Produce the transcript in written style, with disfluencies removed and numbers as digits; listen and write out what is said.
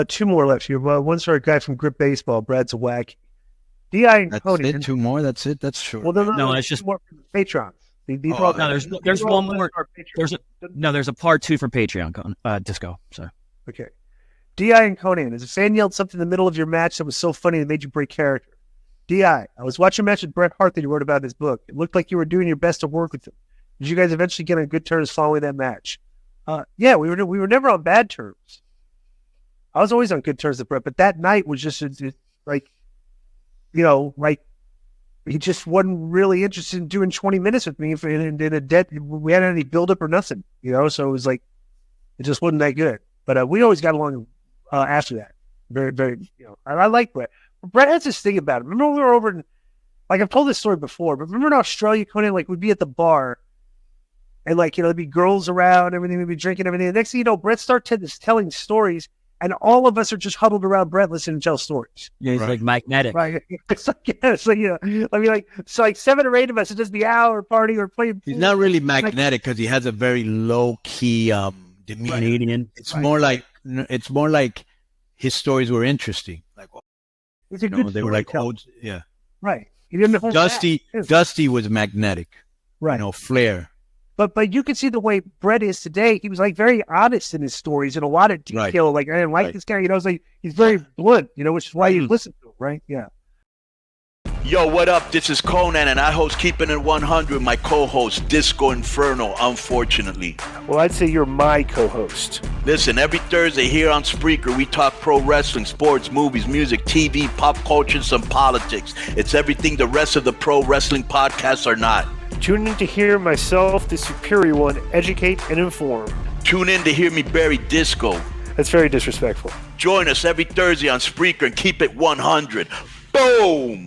Two more left here. One's for a guy from Grip Baseball. Brad's a wacky. D.I. and That's Konnan. it. Two more. That's it. That's short. Well, No, it's just more for the patrons. there's one more. There's a part 2 for Patreon, Disco. So okay. D.I. and Konnan. As a fan yelled something in the middle of your match that was so funny that made you break character. D.I. was watching a match with Bret Hart that you wrote about in his book. It looked like you were doing your best to work with him. Did you guys eventually get on good terms following that match? Yeah, we were never on bad terms. I was always on good terms with Bret, but that night was just like, he just wasn't really interested in doing 20 minutes with me in a dead. We hadn't any build up or nothing, So it was like, it just wasn't that good. But we always got along after that. Very, very. I like Bret. Bret has this thing about him. Remember when we were over in, I've told this story before, but remember in Australia, Konnan, we'd be at the bar, and there'd be girls around, everything, we'd be drinking, everything. The next thing you know, Bret starts telling stories. And all of us are just huddled around Bret listening to tell stories. Yeah, he's like magnetic. Right. It's like 7 or 8 of us. It's just the hour party or playing. He's not really magnetic because he has a very low key demeanor. Canadian. It's more like his stories were interesting. It's a good they were like old, yeah. Right. He didn't hold Dusty was magnetic. Right. Flair. But you can see the way Bret is today. He was very honest in his stories in a lot of detail. Right. I didn't like this guy. It's he's very blunt. Which is why you listen to him, right? Yeah. Yo, what up? This is Konnan, and I host Keeping It 100. My co-host Disco Inferno. Unfortunately. Well, I'd say you're my co-host. Listen, every Thursday here on Spreaker, we talk pro wrestling, sports, movies, music, TV, pop culture, and some politics. It's everything the rest of the pro wrestling podcasts are not. Tune in to hear myself, the superior one, educate and inform. Tune in to hear me bury Disco. That's very disrespectful. Join us every Thursday on Spreaker and keep it 100. Boom!